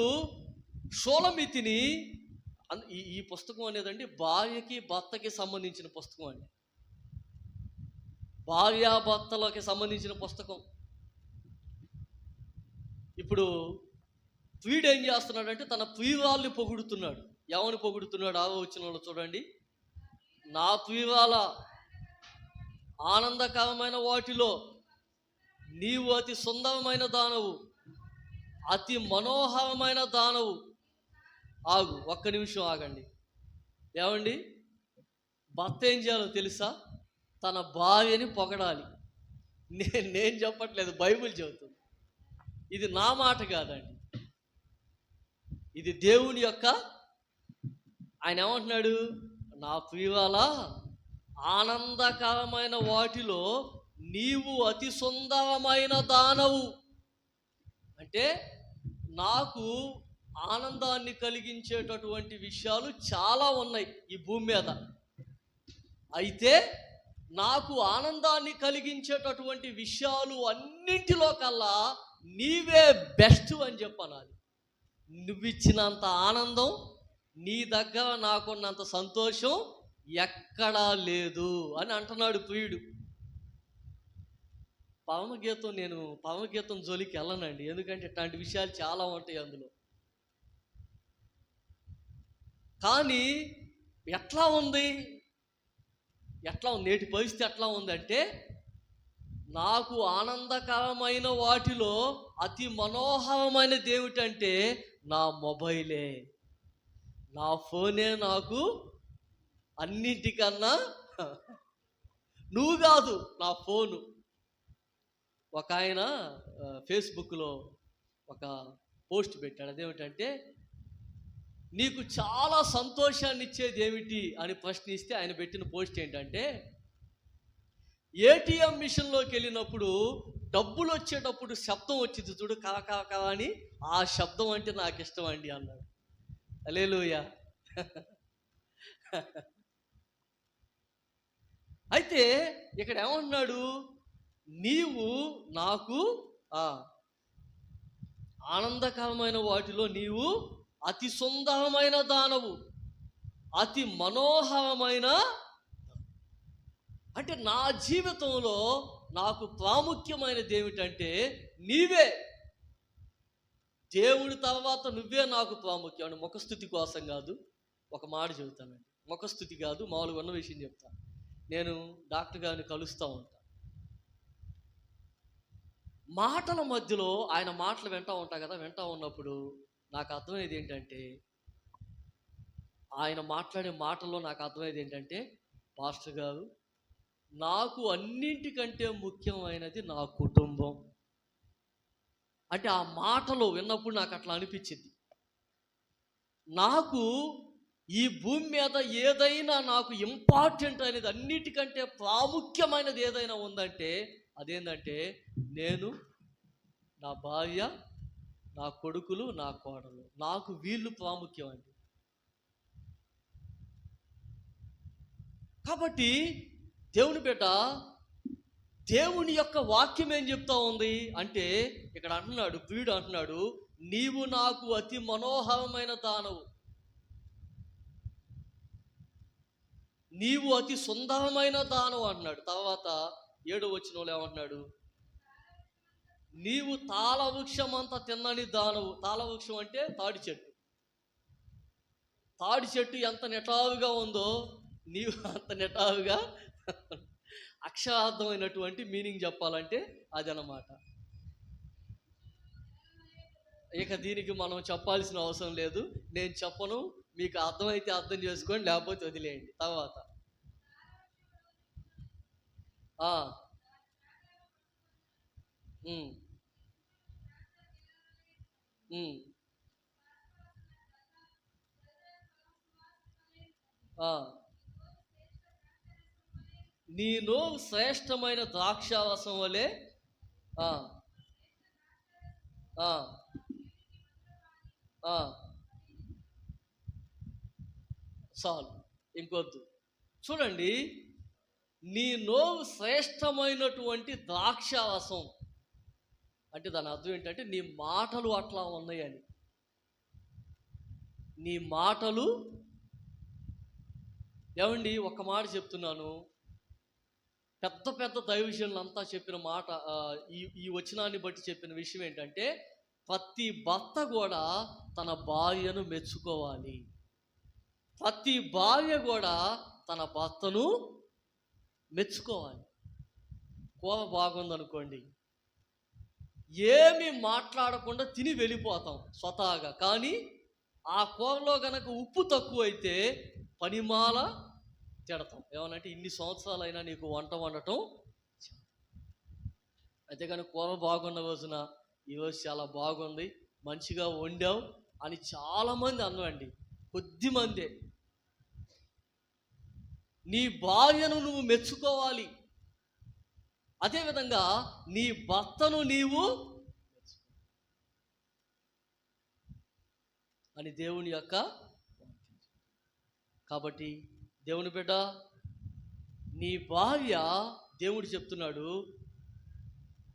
షోలమితిని ఈ పుస్తకం అనేదండి భార్యకి భర్తకి సంబంధించిన పుస్తకం అండి. భార్యాభర్తలకి సంబంధించిన పుస్తకం. ఇప్పుడు ప్రియుడు ఏం చేస్తున్నాడంటే తన ప్రియురాల్ని పొగుడుతున్నాడు. ఎవరిని పొగుడుతున్నాడు? వచనంలో చూడండి. నా ప్రియురాల, ఆనందకరమైన వాటిలో నీవు అతి సుందరమైన దానవు, అతి మనోహరమైన దానవు. ఒక్క నిమిషం ఆగండి. ఏమండి, భర్త ఏం చేయాలో తెలుసా? తన భార్యని పొగడాలి. నేను చెప్పట్లేదు, బైబిల్ చెబుతుంది. ఇది నా మాట కాదండి, ఇది దేవుని యొక్క. ఆయన ఏమంటున్నాడు? నా ప్రియురాల, ఆనందకరమైన వాటిలో నీవు అతి సుందరమైన దానవు. అంటే నాకు ఆనందాన్ని కలిగించేటటువంటి విషయాలు చాలా ఉన్నాయి ఈ భూమి మీద. అయితే నాకు ఆనందాన్ని కలిగించేటటువంటి విషయాలు అన్నింటిలో కల్లా నీవే బెస్ట్ అని చెప్పనాలి. నువ్విచ్చినంత ఆనందం, నీ దగ్గర నాకున్నంత సంతోషం ఎక్కడా లేదు అని అంటున్నాడు ప్రియుడు. పరమగీతం జోలికి వెళ్ళనండి, ఎందుకంటే ఇట్లాంటి విషయాలు చాలా ఉంటాయి అందులో. కానీ ఎట్లా ఉంది నేటి పరిస్థితి ఎట్లా ఉందంటే, నాకు ఆనందకరమైన వాటిలో అతి మనోహరమైనది ఏమిటంటే నా మొబైలే, నా ఫోనే నాకు అన్నింటికన్నా. నువ్వు కాదు, నా ఫోను. ఒక ఆయన ఫేస్బుక్లో ఒక పోస్ట్ పెట్టాడు. అదేమిటంటే, నీకు చాలా సంతోషాన్ని ఇచ్చేది ఏమిటి అని ప్రశ్నిస్తే ఆయన పెట్టిన పోస్ట్ ఏంటంటే, ఏటీఎం మిషన్లోకి వెళ్ళినప్పుడు డబ్బులు వచ్చేటప్పుడు శబ్దం వచ్చింది చూడు, కాకా అని, ఆ శబ్దం అంటే నాకు ఇష్టం అండి అన్నాడు. హల్లెలూయా. అయితే ఇక్కడ ఏమంటున్నాడు? నీవు నాకు ఆనందకరమైన వాటిలో నీవు అతి సుందరమైన దానవు, అతి మనోహరమైన. అంటే నా జీవితంలో నాకు ప్రాముఖ్యమైనది ఏమిటంటే నీవే. దేవుడి తర్వాత నువ్వే నాకు ప్రాముఖ్యం అని. ముఖస్థుతి కోసం కాదు, ఒక మాట చెబుతానండి. ముఖస్థుతి కాదు, మామూలుగా ఉన్న విషయం చెప్తాను. నేను డాక్టర్ గారిని కలుస్తూ ఉంటాను. మాటల మధ్యలో ఆయన మాటలు వింటూ ఉంటా కదా, వింటూ ఉన్నప్పుడు నాకు అర్థమయ్యేది ఏంటంటే, ఆయన మాట్లాడే మాటల్లో నాకు అర్థమయ్యేది ఏంటంటే, పాస్టర్ గారు, నాకు అన్నింటికంటే ముఖ్యమైనది నా కుటుంబం. అంటే ఆ మాటలు విన్నప్పుడు నాకు అట్లా అనిపించింది. నాకు ఈ భూమి మీద ఏదైనా నాకు ఇంపార్టెంట్ అనేది, అన్నిటికంటే ప్రాముఖ్యమైనది ఏదైనా ఉందంటే అదేంటంటే నేను, నా భార్య, నా కొడుకులు, నా కోడలు. నాకు వీళ్ళు ప్రాముఖ్యం అండి. కాబట్టి దేవుని బిడ్డ, దేవుని యొక్క వాక్యం ఏం చెప్తా ఉంది అంటే, ఇక్కడ అంటున్నాడు, ప్రియుడు అంటున్నాడు, నీవు నాకు అతి మనోహరమైన దానవు, నీవు అతి సుందరమైన దానవు అంటున్నాడు. తర్వాత 7వ వచనంలో ఏమంటున్నాడు? నీవు తాళవృక్షం అంతా తిన్నని దానవు. తాళవృక్షం అంటే తాడి చెట్టు. తాడి చెట్టు ఎంత నిటారుగా ఉందో నీవు అంత నిటారుగా. అక్షరార్థమైనటువంటి మీనింగ్ చెప్పాలంటే అదనమాట. ఇక దీనికి మనం చెప్పాల్సిన అవసరం లేదు, నేను చెప్పను, మీకు అర్థమైతే అర్థం చేసుకోండి, లేకపోతే వదిలేయండి. తర్వాత నేను శ్రేష్టమైన ద్రాక్షారసం వలె చాలు, ఇంకొద్దు. చూడండి, నీ నోవు శ్రేష్టమైనటువంటి ద్రాక్షారసం అంటే దాని అర్థం ఏంటంటే నీ మాటలు అట్లా ఉన్నాయని. నీ మాటలు ఏమండి, ఒక మాట చెప్తున్నాను, పెద్ద పెద్ద దైవజనులంతా చెప్పిన మాట, ఈ వచనాన్ని బట్టి చెప్పిన విషయం ఏంటంటే ప్రతి భర్త కూడా తన భార్యను మెచ్చుకోవాలి. ప్రతి భార్య కూడా తన భర్తను మెచ్చుకోవాలి. కూర బాగుందనుకోండి, ఏమి మాట్లాడకుండా తిని వెళ్ళిపోతాం స్వతహాగా. కానీ ఆ కూరలో గనక ఉప్పు తక్కువైతే పనిమాల తిడతాం. ఏమనంటే ఇన్ని సంవత్సరాలైనా నీకు వంట వండటం అయితే, కానీ కూర బాగున్న రోజున ఈరోజు చాలా బాగుంది, మంచిగా వండావు అని చాలామంది అన్నాండి, కొద్దిమందే. నీ భార్యను నువ్వు మెచ్చుకోవాలి, అదేవిధంగా నీ భర్తను నీవు అని దేవుని యొక్క. కాబట్టి దేవుని బిడ్డ, నీ భార్య, దేవుడు చెప్తున్నాడు,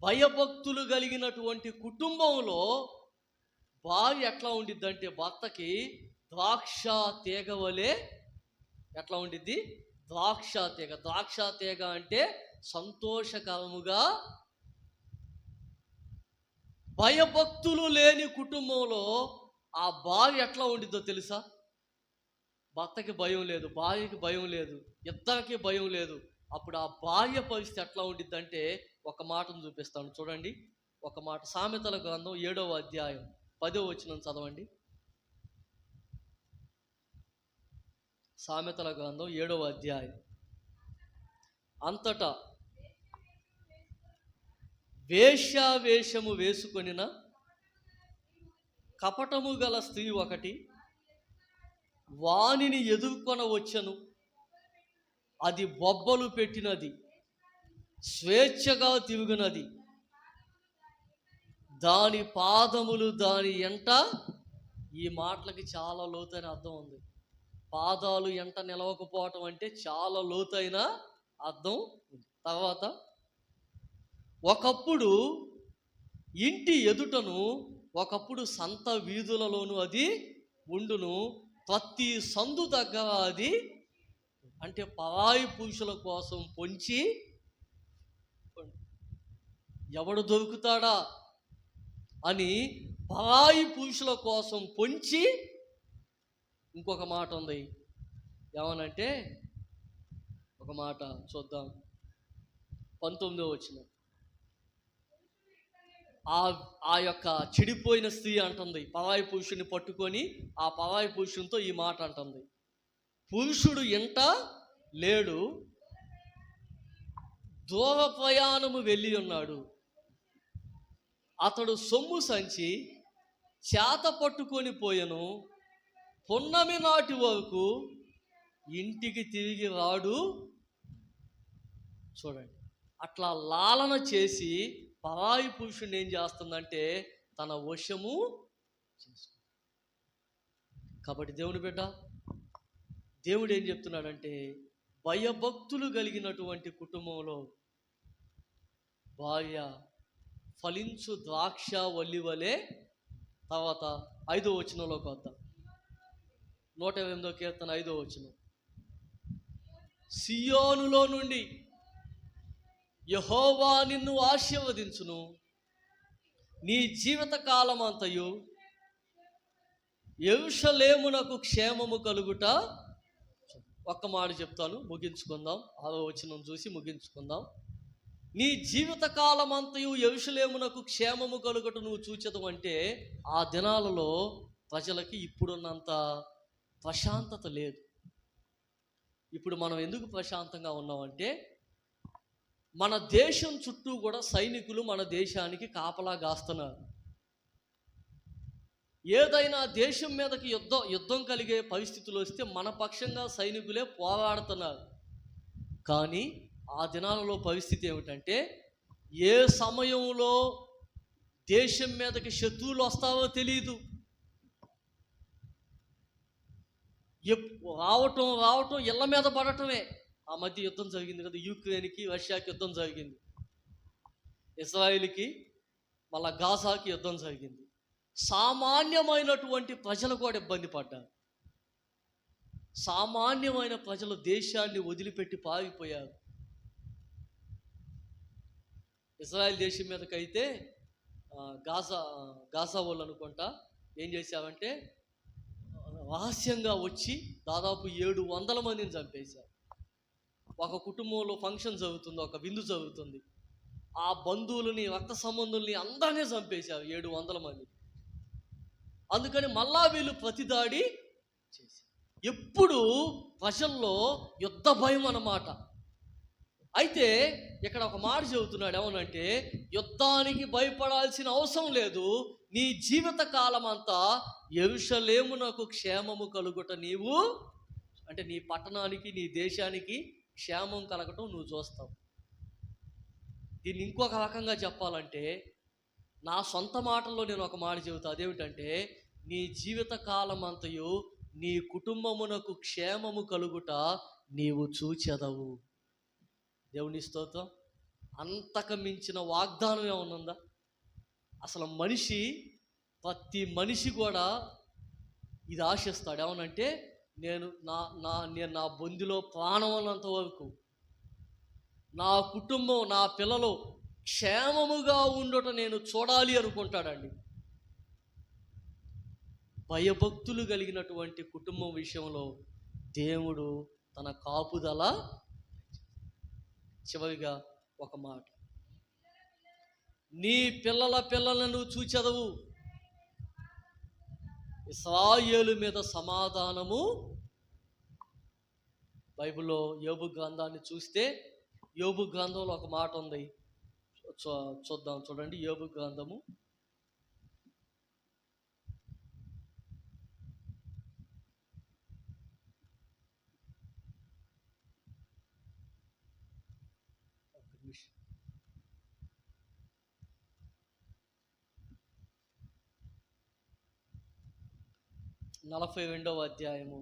భయభక్తులు కలిగినటువంటి కుటుంబంలో భార్య ఎట్లా ఉండిద్దంటే భర్తకి ద్రాక్ష తీగ వలె ఎట్లా ఉండిద్ది? ద్రాక్ష తీగ. ద్రాక్ష తీగ అంటే సంతోషకరముగా. భయభక్తులు లేని కుటుంబంలో ఆ భార్య ఎట్లా ఉండిద్దో తెలుసా? భర్తకి భయం లేదు, భార్యకి భయం లేదు, ఇద్దరికి భయం లేదు. అప్పుడు ఆ భార్య పరిస్థితి ఎట్లా ఉండిద్దంటే ఒక మాటను చూపిస్తాను చూడండి. ఒక మాట, సామెతల గ్రంథం 7వ అధ్యాయం 10వ వచనం చదవండి. సామెతల గ్రంథం 7వ అధ్యాయం. అంతటా వేశ్యావేషము వేసుకొనిన కపటము గల స్త్రీ ఒకటి వానిని ఎదుర్కొన వచ్చను. అది బొబ్బలు పెట్టినది, స్వేచ్ఛగా తిరుగునది, దాని పాదములు దాని ఎంట. ఈ మాటలకి చాలా లోతైన అర్థం ఉంది. పాదాలు ఎంట నిలవకపోవటం అంటే చాలా లోతైన అర్థం ఉంది. తర్వాత, ఒకప్పుడు ఇంటి ఎదుటను, ఒకప్పుడు సంత వీధులలోను అది ఉండును, ప్రతి సందు దగ్గర అది, అంటే పరాయి పురుషుల కోసం పొంచి, ఎవడు దొరుకుతాడా అని పరాయి పురుషుల కోసం పొంచి. ఇంకొక మాట ఉంది, ఏమనంటే ఒక మాట చూద్దాం, 19వ వచనం. ఆ యొక్క చెడిపోయిన స్త్రీ అంటుంది, పరాయి పురుషుని పట్టుకొని ఆ పరాయి పురుషునితో ఈ మాట అంటుంది, పురుషుడు ఇంట లేడు, దూర ప్రయాణము వెళ్ళి ఉన్నాడు, అతడు సొమ్ము సంచి చేత పట్టుకొని పోయెను, పున్నమి నాటి వరకు ఇంటికి తిరిగి రాడు. చూడండి, అట్లా లాలన చేసి పరాయి పురుషుని ఏం చేస్తుందంటే తన వశము చేసుకుంది. కాబట్టి దేవుని బిడ్డ, దేవుడు ఏం చెప్తున్నాడంటే భయభక్తులు కలిగినటువంటి కుటుంబంలో భార్య ఫలించు ద్రాక్ష వల్లి వలె. తర్వాత 5వ వచనంలోకి వద్దాం. 108వ కీర్తన 5వ వచనం. సియోనులో నుండి యెహోవా నిన్ను ఆశీర్వదించును, నీ జీవిత కాలమంతయు యెరూషలేమునకు క్షేమము కలుగుట. ఒక్క మాట చెప్తాను, ముగించుకుందాం. 6వ వచనం చూసి ముగించుకుందాం. నీ జీవిత కాలమంతయు యెరూషలేమునకు క్షేమము కలుగట నువ్వు చూచెదవు అంటే, ఆ దినాలలో ప్రజలకి ఇప్పుడున్నంత ప్రశాంతత లేదు. ఇప్పుడు మనం ఎందుకు ప్రశాంతంగా ఉన్నామంటే, మన దేశం చుట్టూ కూడా సైనికులు మన దేశానికి కాపలా కాస్తున్నారు. ఏదైనా దేశం మీదకి యుద్ధం కలిగే పరిస్థితులు వస్తే మన పక్షంగా సైనికులే పోరాడుతున్నారు. కానీ ఆ దినాలలో పరిస్థితి ఏమిటంటే, ఏ సమయంలో దేశం మీదకి శత్రువులు వస్తావో తెలియదు. రావటం ఇళ్ళ మీద పడటమే. ఆ మధ్య యుద్ధం జరిగింది కదా, యుక్రెయిన్కి రష్యాకి యుద్ధం జరిగింది, ఇజ్రాయిల్కి మళ్ళా గాజాకి యుద్ధం జరిగింది. సామాన్యమైనటువంటి ప్రజలు కూడా ఇబ్బంది పడ్డారు. సామాన్యమైన ప్రజలు దేశాన్ని వదిలిపెట్టి పారిపోయారు. ఇజ్రాయెల్ దేశం మీదకైతే గాజా వాళ్ళు అనుకుంటా ఏం చేశారంటే, రహస్యంగా వచ్చి దాదాపు 700 మందిని చంపేశారు. ఒక కుటుంబంలో ఫంక్షన్ జరుగుతుంది, ఒక విందు జరుగుతుంది, ఆ బంధువులని రక్త సంబంధుల్ని అందరినీ చంపేశారు 700 మంది. అందుకని మళ్ళా వీళ్ళు ప్రతిదాడి చేశారు. ఎప్పుడు ప్రజల్లో యుద్ధ భయం అన్నమాట. అయితే ఇక్కడ ఒక మాట చెబుతున్నాడు, ఏమనంటే యుద్ధానికి భయపడాల్సిన అవసరం లేదు, నీ జీవిత కాలం అంతా యెరూషలేమునకు క్షేమము కలుగుట నీవు, అంటే నీ పట్టణానికి నీ దేశానికి క్షేమం కలగటం నువ్వు చూస్తావు. దీన్ని ఇంకొక రకంగా చెప్పాలంటే, నా సొంత మాటల్లో నేను ఒక మాట చెబుతా, అదేమిటంటే నీ జీవిత కాలం అంతయు నీ కుటుంబమునకు క్షేమము కలుగుట నీవు చూచెదవు. దేవుని స్తోత్రం. అంతకు మించిన వాగ్దానం ఏమన్నా? అసలు ప్రతి మనిషి కూడా ఇది ఆశిస్తాడు. ఏమనంటే, నేను నా బొందిలో ప్రాణం ఉన్నంత వరకు నా కుటుంబం, నా పిల్లలు క్షేమముగా ఉండటం నేను చూడాలి అనుకుంటాడండి. భయభక్తులు కలిగినటువంటి కుటుంబం విషయంలో దేవుడు తన కాపుదల. చివరిగా ఒక మాట, నీ పిల్లలను చూచెదవు, ఇశ్రాయేలు మీద సమాధానము. బైబిల్లో యోబు గ్రంథాన్ని చూస్తే, యోబు గ్రంథంలో ఒక మాట ఉంది, చూద్దాం. చూడండి, యోబు గ్రంథము 42వ అధ్యాయము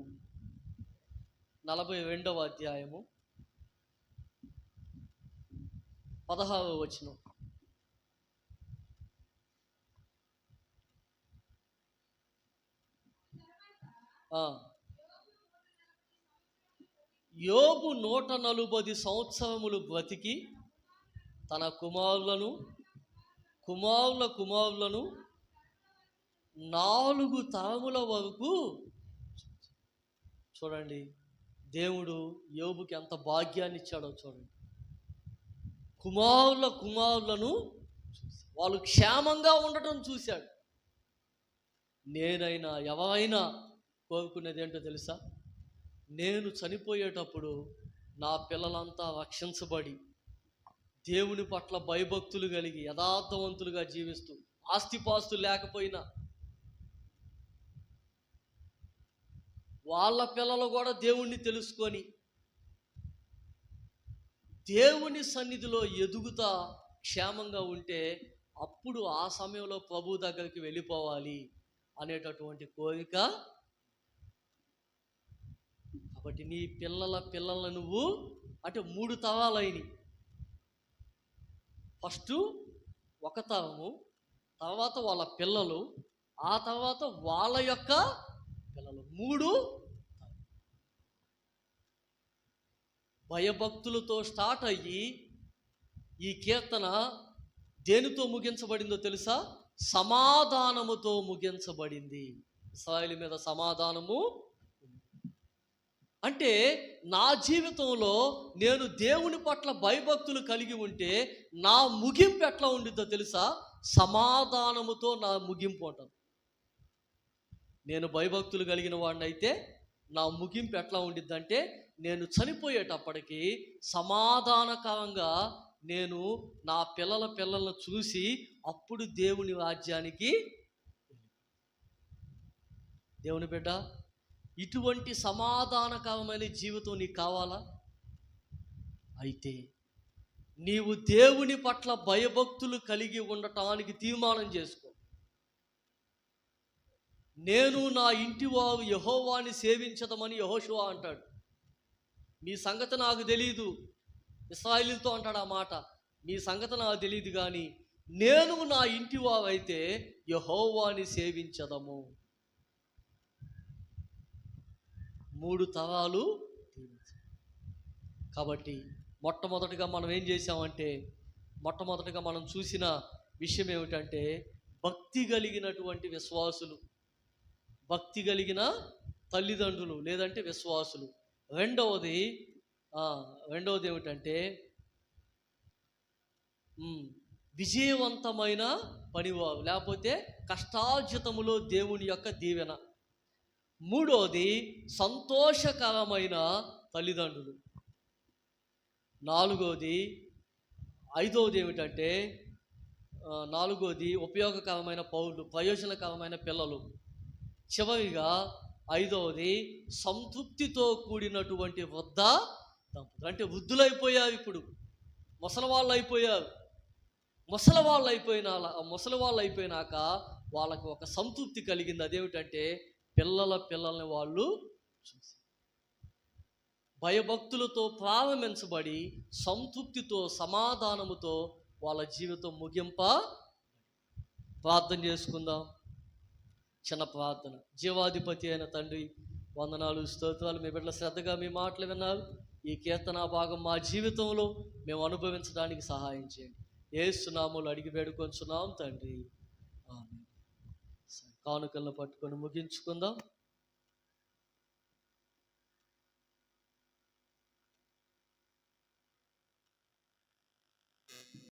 16వ వచనం. యోబు 140 సంవత్సరములు బ్రతికి తన కుమారులను 4 తరముల వరకు. చూడండి, దేవుడు యోబుకి ఎంత భాగ్యాన్ని ఇచ్చాడో చూడండి. కుమారులను వాళ్ళు క్షేమంగా ఉండటం చూశాడు. నేనైనా ఎవరైనా కోరుకునేది ఏంటో తెలుసా? నేను చనిపోయేటప్పుడు నా పిల్లలంతా రక్షించబడి దేవుని పట్ల భయభక్తులు కలిగి యథార్థవంతులుగా జీవిస్తూ, ఆస్తిపాస్తులు లేకపోయినా వాళ్ళ పిల్లలు కూడా దేవుణ్ణి తెలుసుకొని దేవుని సన్నిధిలో ఎదుగుతా క్షేమంగా ఉంటే, అప్పుడు ఆ సమయంలో ప్రభు దగ్గరికి వెళ్ళిపోవాలి అనేటటువంటి కోరిక. కాబట్టి నీ పిల్లల నువ్వు, అంటే 3 తరాలైనవి. ఫస్ట్ ఒక తరము, తర్వాత వాళ్ళ పిల్లలు, ఆ తర్వాత వాళ్ళ యొక్క పిల్లలు, 3 భయభక్తులతో స్టార్ట్ అయ్యి ఈ కీర్తన దేనితో ముగించబడిందో తెలుసా? సమాధానముతో ముగించబడింది. ఇశ్రాయేలు మీద సమాధానము. అంటే నా జీవితంలో నేను దేవుని పట్ల భయభక్తులు కలిగి ఉంటే నా ముగింపు ఎట్లా ఉండిద్దో తెలుసా? సమాధానముతో నా ముగింపు ఉంటుంది. నేను భయభక్తులు కలిగిన వాడిని అయితే నా ముగింపు ఎట్లా ఉండిద్దంటే, నేను చనిపోయేటప్పటికి సమాధానకరంగా నేను నా పిల్లలను చూసి అప్పుడు దేవుని రాజ్యానికి. దేవుని బిడ్డ, ఇటువంటి సమాధానకరమైన జీవితం నీకు కావాలా? అయితే నీవు దేవుని పట్ల భయభక్తులు కలిగి ఉండటానికి తీర్మానం చేసుకో. నేను నా ఇంటి వారు యెహోవాని సేవించదమని యెహోషువ అంటాడు. మీ సంగతి నాకు తెలియదు, ఇశ్రాయేలుతో అంటాడు ఆ మాట. మీ సంగతి నాకు తెలియదు, కానీ నేను నా ఇంటి వారు అయితే యెహోవాని సేవించదము. 3 తరాలు. కాబట్టి మొట్టమొదటిగా మనం ఏం చేసామంటే, మొట్టమొదటిగా మనం చూసిన విషయం ఏమిటంటే, భక్తి కలిగినటువంటి విశ్వాసులు, భక్తి కలిగిన తల్లిదండ్రులు లేదంటే విశ్వాసులు. రెండవది ఏమిటంటే విజయవంతమైన పనివారు, లేకపోతే కష్టార్జితములో దేవుని యొక్క దీవెన. మూడవది సంతోషకరమైన తల్లిదండ్రులు. ఐదవది ఏమిటంటే ఉపయోగకరమైన పౌరులు, ప్రయోజనకరమైన పిల్లలు. చివరిగా ఐదవది సంతృప్తితో కూడినటువంటి వృద్ధ దంపతులు. అంటే వృద్ధులైపోయారు, ఇప్పుడు ముసలివాళ్ళు అయిపోయారు. ముసలివాళ్ళు అయిపోయినాక వాళ్ళకు ఒక సంతృప్తి కలిగింది. అదేమిటంటే పిల్లల్ని వాళ్ళు చూసి భయభక్తులతో ప్రారంభించబడి సంతృప్తితో సమాధానముతో వాళ్ళ జీవితం ముగింప. ప్రార్థన చేసుకుందాం. చిన్న ప్రార్థన. జీవాధిపతి అయిన తండ్రి, వందనాలు, స్తోత్రాలు. మీ బిడ్డల శ్రద్ధగా మీ మాటలు విన్నారు. ఈ కీర్తన భాగం మా జీవితంలో మేము అనుభవించడానికి సహాయం చేయండి. యేసు నామములో అడిగి వేడుకొంచున్నాం తండ్రి, ఆమేన్. కానుకలను పట్టుకొని ముగించుకుందాం.